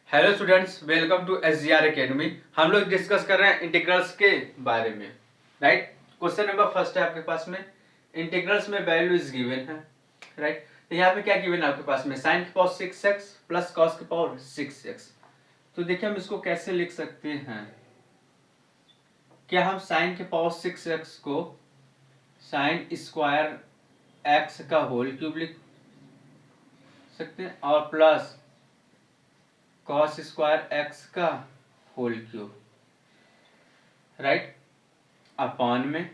Hello students, welcome to SGR academy. हम लोग discuss कर रहे हैं इंटीग्रल्स के बारे में। राइट, क्वेश्चन नंबर फर्स्ट है आपके पास में। इंटीग्रल्स में वैल्यू इज गिवन है। राइट, तो यहाँ पे क्या गिवन है आपके पास में, साइन की पावर 6x प्लस कॉस की पावर 6x। तो देखिए हम इसको कैसे लिख सकते हैं। क्या हम साइन की पावर 6x को साइन स्क्वायर x का होल क्यूब लिख सकते हैं और प्लस कॉस स्क्वायर x का होल क्यूब, राइट, अपॉन में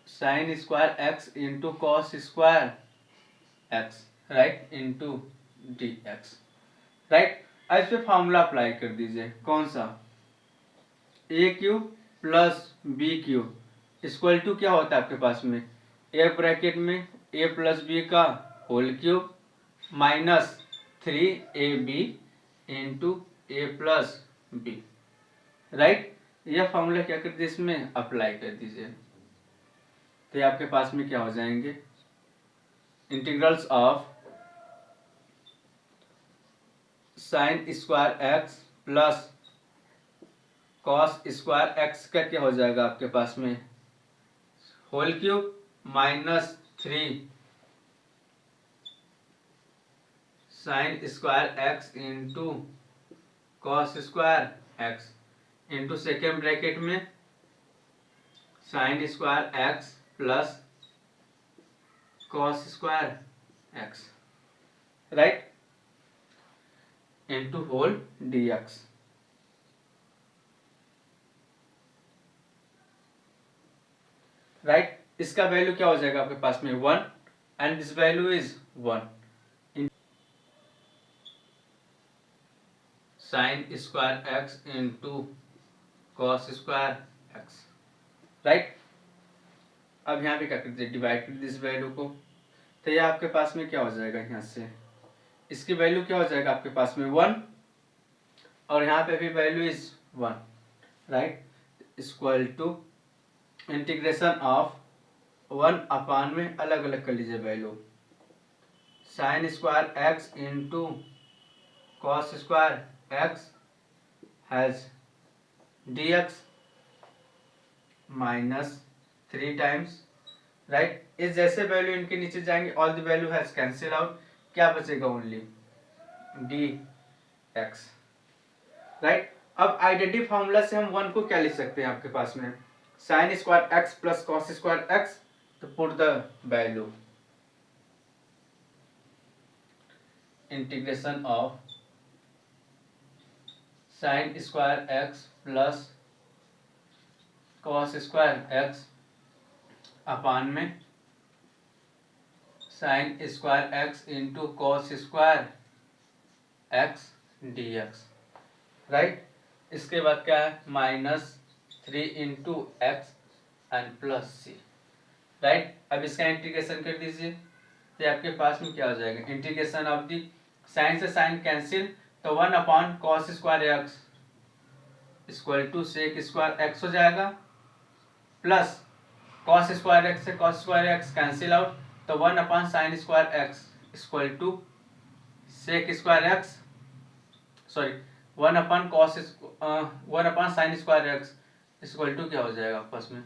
sine square x into cos square x, right, into d x. Right, अब इस पे फॉर्मूला अप्लाई कर दीजिए। कौन सा, a cube plus b cube equal to क्या होता है आपके पास में, ए ब्रैकेट में ए प्लस बी का whole cube minus 3ab into ए प्लस बी। राइट, यह फॉर्मूला क्या कर दीजिए, इसमें अप्लाई कर दीजिए। तो ये आपके पास में क्या हो जाएंगे, integrals of sine square x plus cos square x का क्या हो जाएगा आपके पास में, whole cube minus 3 sine square x into cos square x into second bracket में sine square x plus cos square x, right, into whole d x. Right, इसका value क्या हो जाएगा आपके पास में 1 and this value is 1 sine square x into cos square x. Right, अब यहाँ पे क्या करते हैं, डिवाइड कर दिस वैल्यू को। तो ये आपके पास में क्या हो जाएगा, यहाँ से इसकी वैल्यू क्या हो जाएगा आपके पास में 1 और यहाँ पे भी value is 1, right, equal to integration of 1 upon में अलग अलग कर लीजिए value, sine square x into cos square x has d x minus 3 times, right. इस जैसे वैल्यू इनके नीचे जाएंगे, all the value has cancel out, क्या बचेगा, ओनली डी एक्स। राइट, अब आइडेंटिटी फॉर्मूला से हम 1 को क्या लिख सकते हैं आपके पास में, sine square x plus cos square x, तो put the value integration of sine square x plus cos square x upon में sine square x into cos square x d x. Right, इसके बाद क्या है, minus 3 into x and plus c. Right, अब इसका integration कर दीजिए, तो आपके पास में क्या हो जाएगा, इंटीग्रेशन ऑफ दी साइन से साइन कैंसिल, तो 1 upon cos square x equal to sec square x हो जाएगा, प्लस कॉस स्क्वायर एक्स से cos square x cancel out, तो 1 upon sine square x equal to sec square x, sorry 1 upon cos 1 upon sine square x equal to क्या हो जाएगा आपस में,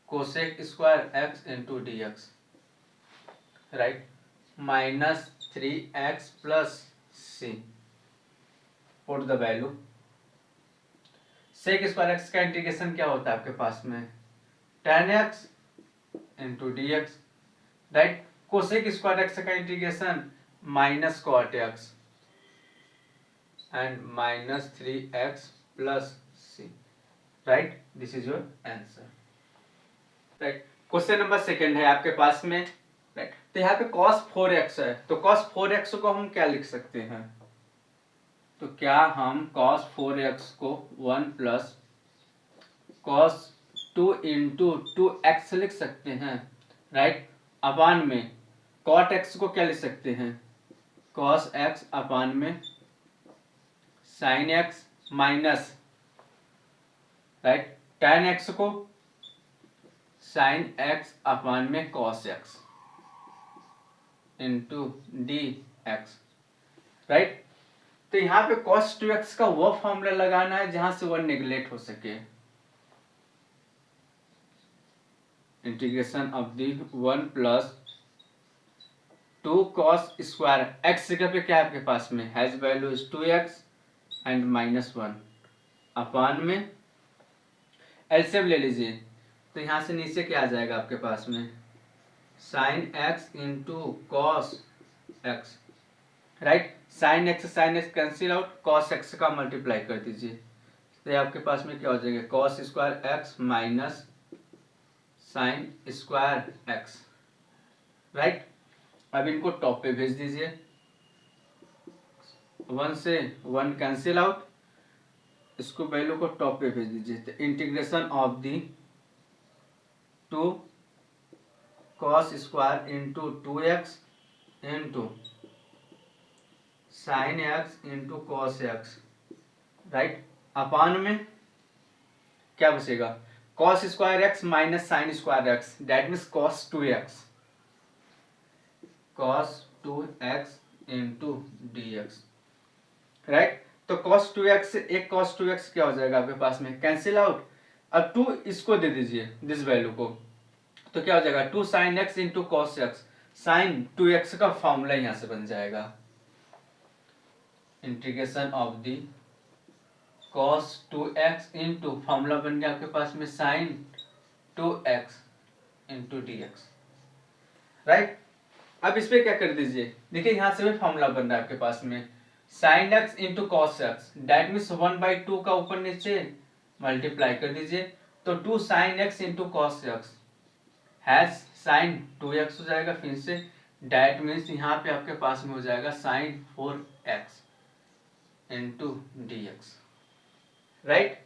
cosec square x into d x. Right, minus 3x plus c, put the value, sec square x का integration क्या होता है आपके पास में, tan x into d x. Right, cosec square x का integration minus cot x and minus 3x plus c. Right, this is your answer. Right, question number second है आपके पास में। राइट, तो यहाँ पे cos 4x है, तो cos 4x को हम क्या लिख सकते हैं, तो क्या हम cos 4x को 1 प्लस cos 2 इंटू 2x लिख सकते हैं। राइट, अपान में cot x को क्या लिख सकते हैं, cos x अपान में sin x minus, right, tan x को sin x अपान में cos x into d x. Right. तो यहाँ पे cos 2x का वो फॉर्मूला लगाना है जहां से 1 नेग्लेक्ट हो सके। Integration of the 1 plus 2 cos square x जगह पे क्या है आपके पास में, has value is 2x and -1 upon में एलसीएम ले लीजिए। तो यहाँ से नीचे क्या आ जाएगा आपके पास में, sine x into cos x, right. Sine x cancel out, cos x का मल्टीप्लाई कर दीजिए। तो आपके पास में क्या हो जाएगा, cos square x minus sine square x, right. अब इनको टॉप पे भेज दीजिए, 1 से 1 कैंसिल आउट, इसको वैल्यू को टॉप पे भेज दीजिए। तो integration of the 2 cos square into 2x into sine x into cos x, right. Upon में क्या बचेगा, cos square x minus sine square x, that means cos 2x, cos 2x into d x, right. तो cos 2x से एक cos 2x क्या हो जाएगा आपके पास में, कैंसिल आउट। अब 2 इसको दे दीजिए, दिस वैल्यू को, तो क्या हो जाएगा 2 sine x into cos x, sine 2x का फॉर्मूला यहां से बन जाएगा, integration of the cos 2x into formula बन गया आपके पास में sine 2x into d x, right. अब इस पे क्या कर दीजिए, देखिए यहां से भी फॉर्मूला बन रहा है आपके पास में sine x into cos x, that means 1/2 का ऊपर नीचे मल्टीप्लाई कर दीजिए। तो 2 sine x into cos x has sine 2x हो जाएगा, फिर से डेट मीन्स यहाँ पे आपके पास में हो जाएगा sine 4x into d x, right.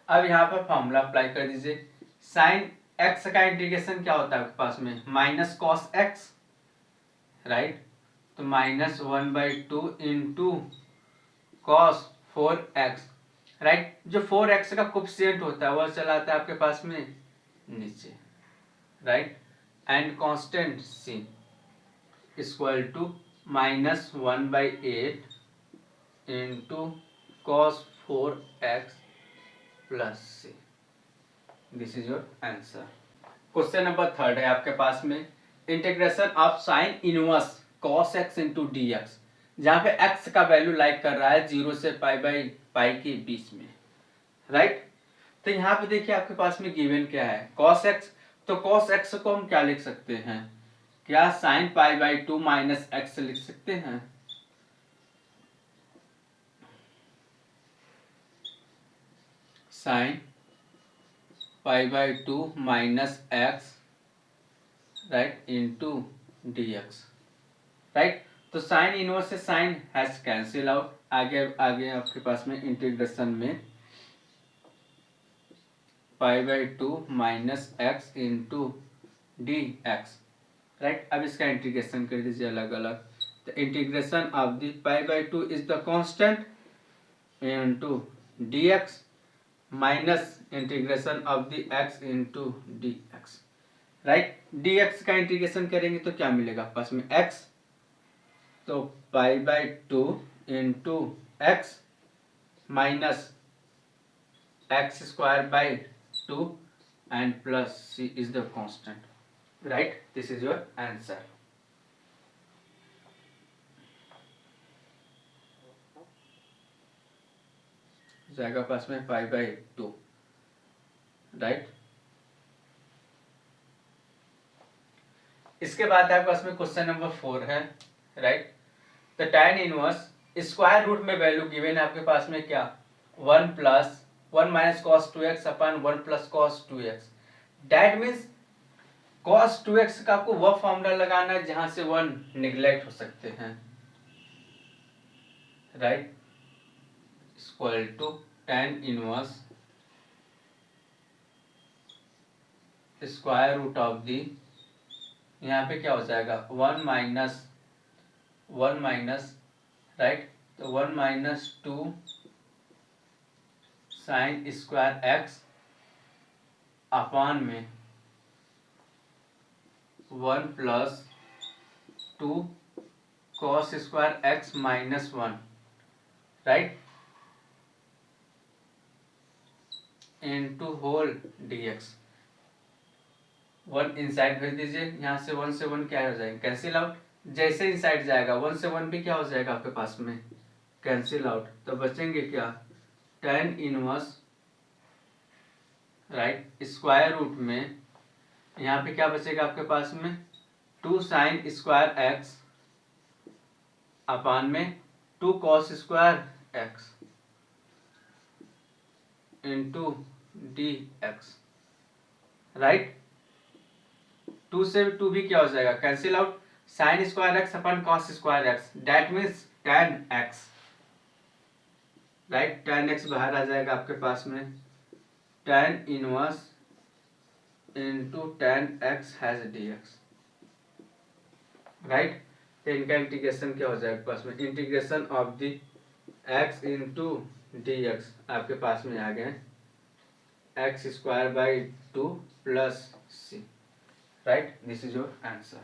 अब यहाँ पर फॉर्मूला अप्लाई कर दीजिए, साइन x का इंटीग्रेशन क्या होता है आपके पास में, माइनस कॉस एक्स, राइट। तो -1/2 इंटू कॉस 4x, राइट। जो 4x का कोफिशिएंट होता है वह चला आता है आपके पास में नीचे, right. And constant c equal to -1/8 into cos 4x plus c, this is your answer. Question number 3 है आपके पास में, integration of sine inverse cos x into d x, जहाँ पे x का वैल्यू लाइक कर रहा है 0 से पाई के बीच में, राइट। तो यहाँ पे देखिए आपके पास में गिवन क्या है, cos x, तो cos x को हम क्या लिख सकते हैं, क्या साइन π/2 माइनस एक्स लिख सकते हैं, sine π/2 minus x, right, into d x, right. तो साइन इनवर्स से साइन हैज कैंसिल आउट, आगे आगे आपके पास में इंटीग्रेशन में π/2 minus x into d x, right. अब इसका इंटीग्रेशन कर दीजिए अलग अलग। तो integration of the π/2 is the constant into d x minus integration of the x into d x, right. D x का इंटीग्रेशन करेंगे तो क्या मिलेगा पास में x, तो π/2 into x minus x square by 2 and plus c is the constant, right. This is your answer. जाएगा पास में π/2, राइट। इसके बाद आपके पास में क्वेश्चन नंबर 4 है, राइट। तो tan इनवर्स स्क्वायर रूट में वैल्यू गिवन है आपके पास में क्या, 1 minus cos 2x upon 1 plus cos 2x, that means cos 2x का आपको वह फॉर्मूला लगाना है जहां से 1 निगलेक्ट हो सकते हैं, right. Equal to tan inverse square root of the, यहाँ पे क्या हो जाएगा 1 माइनस, राइट। तो 1 minus 2 sine square x upon में 1 plus 2 cos square x minus one, right, into whole d x. One inside भेज दीजिए, यहाँ से वन क्या हो जाएगा, कैंसिल आउट। जैसे इनसाइड जाएगा वन से वन भी क्या हो जाएगा आपके पास में, कैंसिल आउट। तो बचेंगे क्या, tan inverse, right, square root में यहाँ पे क्या बचेगा आपके पास में, 2 साइन स्क्वायर एक्स अपान में 2 cos square x into d x, right. 2 से 2 भी क्या हो जाएगा, cancel out. Sign square x upon cos square x, that means tan x, right. tan x बाहर आ जाएगा आपके पास में, tan inverse into tan x has d x, right. तो इनका इंटीग्रेशन क्या हो जाएगा पास में, integration of the x into d x आपके पास में आ गए x square by 2 plus c, right. This is your answer.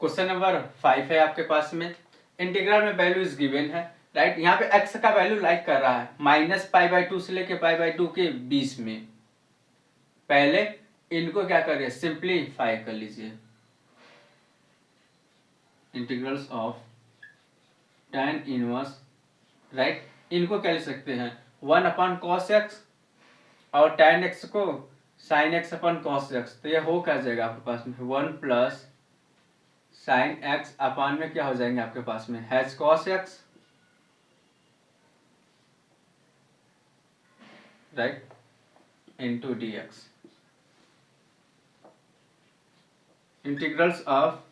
Question number 5 है आपके पास में, इंटीग्रल में वैल्यू इज गिवन है, राइट। यहाँ पे एक्स का वैल्यू लाइक कर रहा है -π/2 से लेके π/2 के बीच में। पहले इनको क्या करिए, सिंप्लीफाई कर लीजिए। Integrals of tan inverse, right, इनको क्या लिख सकते हैं, 1/cos x और tan x को sin x/cos x। तो ये हो क्या जाएगा आपके पास में, 1 प्लस sin x अपान में क्या हो जाएंगे आपके पास में, has cos x, right, into d x. Integrals of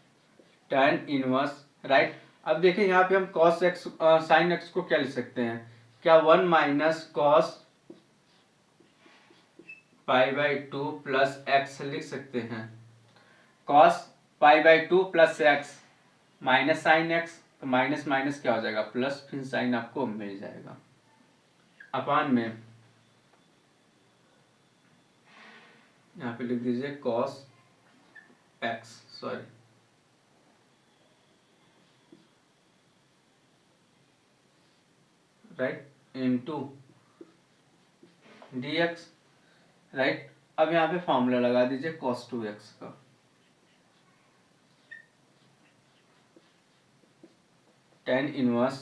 tan inverse, right. अब देखिए यहाँ पे हम cos x sin x को क्या लिख सकते हैं, क्या 1 माइनस cos π/2 प्लस x लिख सकते हैं। cos π/2 plus x minus sine x, तो माइनस माइनस क्या हो जाएगा प्लस, फिर साइन आपको मिल जाएगा अपान में, यहाँ पे लिख दीजिए cos x, sorry, right, into dx, right. अब यहाँ पे फॉर्मूला लगा दीजिए cos 2x का, tan इनवर्स,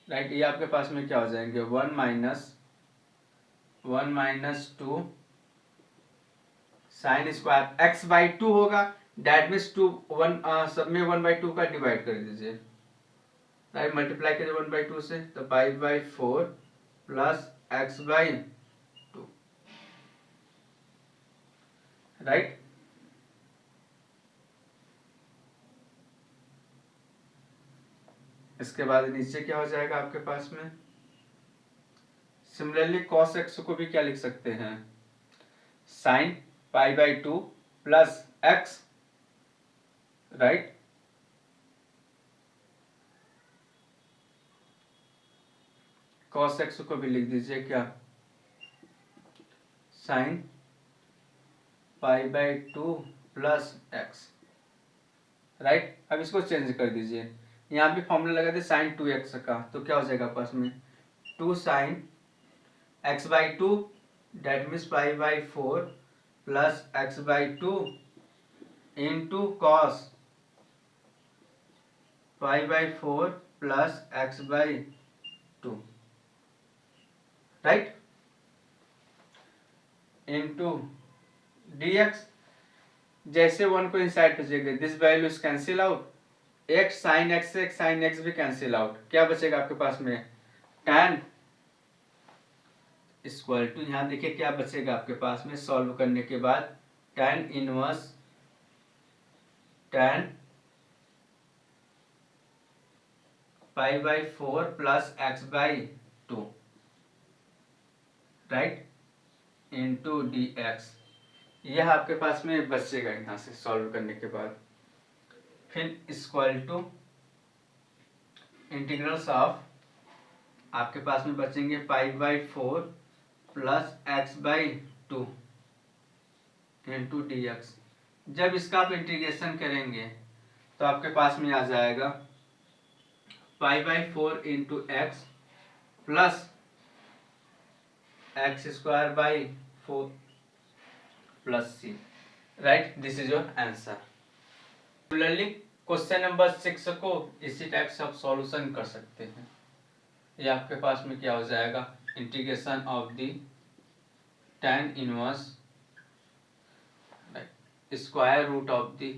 राइट, ये आपके पास में क्या हो जाएंगे, 1 माइनस 2 साइन स्क्वायर x/2 होगा, डेट मीन्स 2 1 सब में 1/2 का डिवाइड कर दीजिए, राइट, मल्टीप्लाई करिए 1/2 से, तो π/4 प्लस x/2, राइट। इसके बाद नीचे क्या हो जाएगा आपके पास में, सिमिलरली cos x को भी क्या लिख सकते हैं, sine π/2 plus x, right, cos x को भी लिख दीजिए क्या, साइन π/2 प्लस x, राइट। अब इसको चेंज कर दीजिए, यहाँ भी फॉर्मूला लगा दे साइन 2x का, तो क्या हो जाएगा पास में 2 sine x/2, that means π/4 plus x/2 into cos π/4 plus x/2, right, into dx। जैसे 1 को इनसाइड भेजेंगे, this value is cancel out, एक साइन एक्स से एक साइन एक्स भी कैंसिल आउट, क्या बचेगा आपके पास में, tan इक्वल टू, यहाँ देखिए क्या बचेगा आपके पास में सॉल्व करने के बाद, tan inverse tan π/4 plus x/2, right, into d x. यह आपके पास में बचेगा यहाँ से सॉल्व करने के बाद, फिर इक्वल टू इंटीग्रल्स ऑफ, आपके पास में बचेंगे π/4 plus x/2 into d x. जब इसका आप इंटीग्रेशन करेंगे तो आपके पास में आ जाएगा pi by 4 into x plus x square by 4 plus c. Right, this is your answer. Similarly question number 6 को इसी टाइप से आप सॉल्यूशन कर सकते हैं। ये आपके पास में क्या हो जाएगा, integration of the tan inverse square root of the,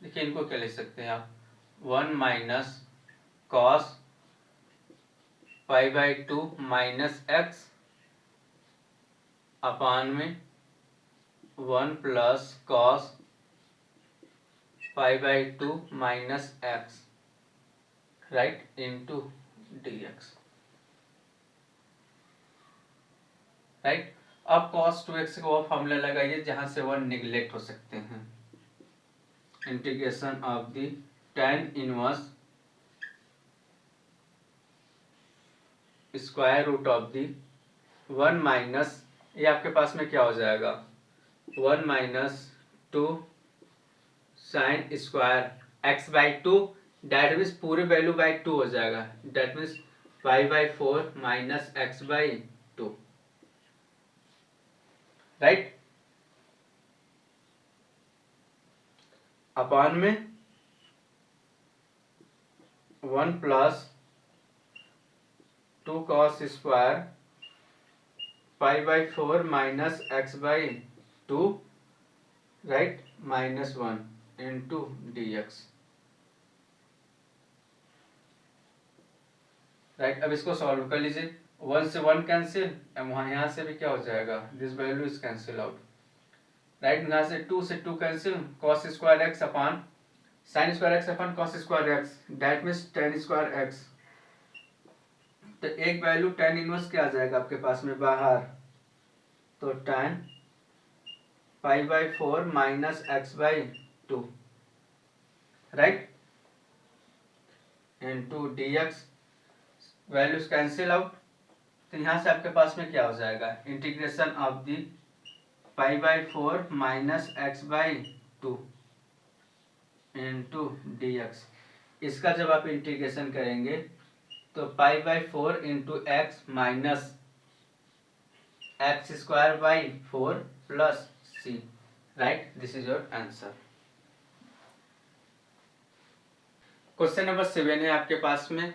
देखिए इनको क्या लिख सकते हैं आप, 1 minus cos pi by 2 minus x upon में 1 plus cos pi by 2 minus x, right, into d x. Right, अब cos 2x को फॉर्मूला लगाइए जहां से 1 निगलेक्ट हो सकते हैं। Integration of the tan inverse square root of the 1 minus, ये आपके पास में क्या हो जाएगा, 1 minus 2 sine square x by 2, that means पूरे वैल्यू बाई 2 हो जाएगा, that means pi by 4 minus x by 2। Right, upon में 1 plus 2 cos square pi by 4 minus x by 2, right, minus 1 into d x. Right, अब इसको solve कर लीजिए, 1 से 1 cancel, वहां यहाँ से भी क्या हो जाएगा, this value is cancel out. Right, यहाँ से 2 cancel, cos square x upon sign square x upon cos square x, that means tan square x. तो एक वैल्यू tan इनवर्स क्या आ जाएगा आपके पास में बाहर, तो tan pi by 4 minus x by 2, right, into d x, values cancel out. तो यहाँ से आपके पास में क्या हो जाएगा, integration of the pi by 4 minus x by 2 into d x. इसका जब आप इंटीग्रेशन करेंगे तो pi by 4 into x minus x square by 4 plus c. Right, this is your answer. Question number 7 है आपके पास में,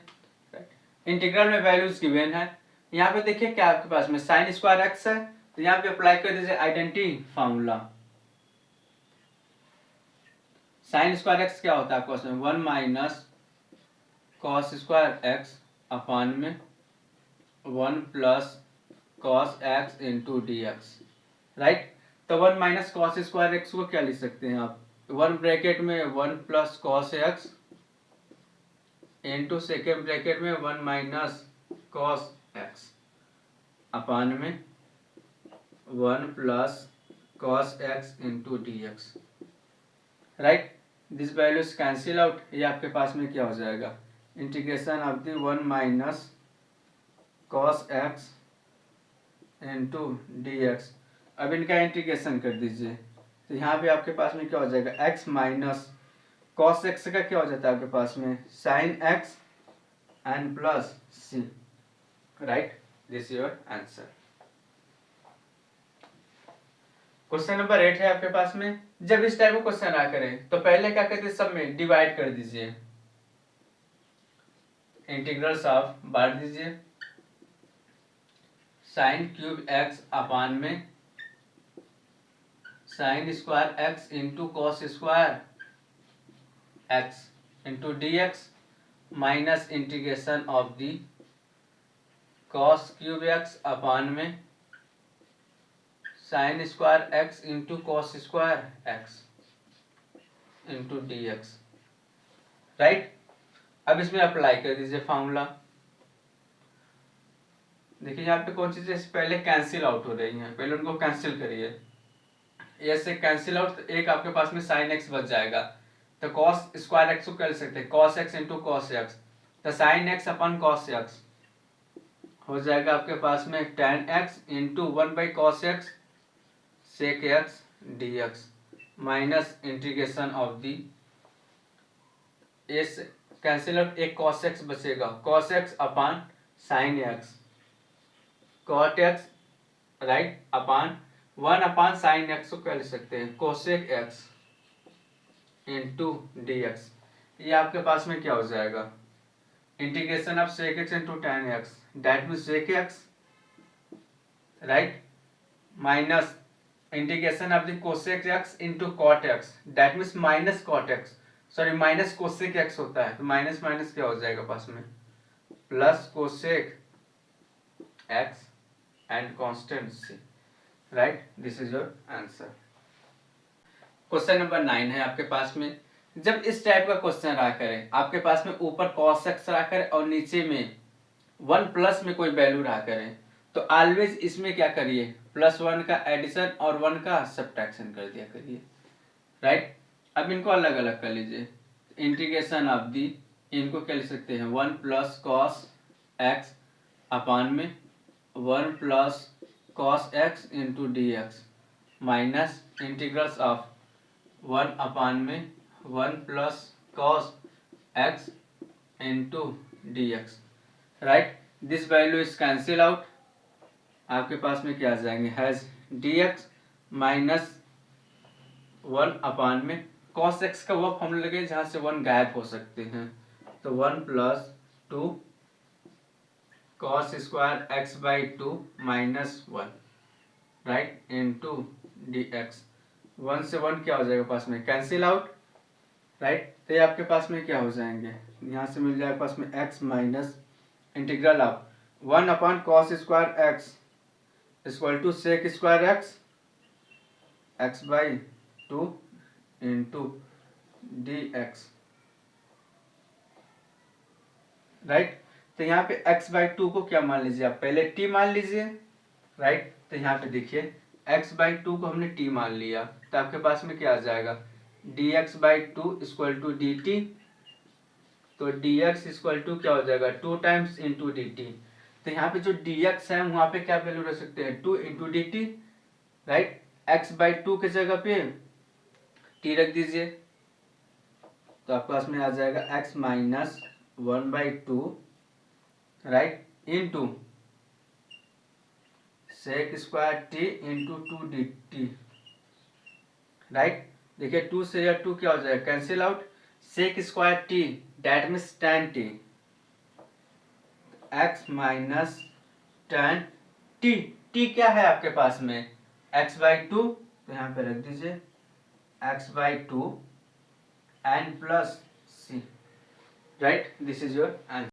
इंटीग्रल में वैल्यूज गिवन है। यहाँ पे देखिए क्या आपके पास में साइन स्क्वायर एक्स है, तो यहाँ पे अप्लाई कर दीजिए identity formula. Sign square x क्या होता है आपको उसमें, 1 minus cos square x upon में 1 plus cos x into d x. Right, तो 1 माइनस कॉस स्क्वायर एक्स को क्या लिख सकते हैं आप, 1 ब्रैकेट में 1 plus cos x into second bracket में 1 माइनस कॉस एक्स अपान में 1 plus cos x into d x. Right, this values cancel out, ये आपके पास में क्या हो जाएगा, integration of the 1 minus cos x into d x. अब इनका इंटीग्रेशन कर दीजिए, तो यहाँ पे आपके पास में क्या हो जाएगा, x माइनस कॉस एक्स का क्या हो जाता है आपके पास में sine x and plus c. Right, this is your answer. Question number 8 है आपके पास में, जब इस टाइप का क्वेश्चन आ करे तो पहले क्या करते हैं, सब में डिवाइड कर दीजिए, इंटीग्रल्स ऑफ बांट दीजिए, साइन क्यूब एक्स अपान में sine square x into cos square x into d x minus integration of the cos cube x upon में sine square x into cos square x into d x. Right, अब इसमें apply कर दीजिए formula. देखिए यहाँ पे कौन सी चीज पहले कैंसिल आउट हो रही है, पहले उनको कैंसिल करिए, ऐसे कैंसिल आउट, तो एक आपके पास में साइन एक्स बच जाएगा, तो कॉस स्क्वायर एक्स को कर सकते हैं cos x into cos x, तो sine x upon cos x हो जाएगा आपके पास में tan x into 1 by cos x sec x d x. Minus integration of the इस कैंसिल आउट, एक cos x बचेगा, cos x upon sine x, cot x right upon 1 upon sine x को क्या लिख सकते हैं cosec x into d x. ये आपके पास में क्या हो जाएगा integration of sec x into tan x, that mean sec x right minus integration of the cosec x into cot x, that means minus cot x, sorry minus cosec x होता है, तो माइनस माइनस क्या हो जाएगा पास में plus cosec x and constant c, right this is your answer. Question number 9 है आपके पास में, जब इस टाइप का क्वेश्चन रहा करे आपके पास में ऊपर cos x रहा करे और नीचे में 1 प्लस में कोई वैल्यू रहा करे, तो ऑलवेज इसमें क्या करिए +1 का एडिशन और 1 का सब्ट्रैक्शन कर दिया करिए, राइट। अब इनको अलग अलग कर लीजिए, इंटीग्रेशन ऑफ दी, इनको क्या लिख सकते हैं 1 प्लस कॉस एक्स अपान में 1 plus cos x into d x minus integrals of 1 upon में 1 plus cos x into d x, right. This value is cancel out, आपके पास में क्या आ जाएंगे has d x minus 1 upon में cos x का वो फॉर्मूला लगे जहाँ से 1 गायब हो सकते हैं, तो 1 plus 2 cos square x by 2 minus 1 right into d x, 1 से 1 क्या हो जाएगा पास में कैंसिल आउट, राइट। तो ये आपके पास में क्या हो जाएंगे यहाँ से मिल जाएगा पास में x minus integral of 1 upon cos square x equal to sec square x x by 2 into d x, right. तो यहाँ पे x बाई 2 को क्या मान लीजिए आप पहले t मान लीजिए, राइट। तो यहाँ पे देखिए x बाई 2 को हमने t मान लिया, तो आपके पास में क्या आ जाएगा dx by 2 equal to dt, तो dx इक्वल टू क्या हो जाएगा 2 टाइम्स इंटू डी टी, तो यहाँ पे जो dx है वहाँ पे क्या वैल्यू रख सकते हैं 2 into D t, right. x by 2 के जगह पे t रख दीजिए, तो आपके पास में आ जाएगा x minus 1 by 2 right into sec square t into 2 d t, right. देखिए 2 से या 2 क्या हो जाएगा cancel out, sec square t that means tan t, x minus tan t, t क्या है आपके पास में x बाई 2, तो यहाँ पे रख दीजिए x by 2 and plus c, right this is your answer.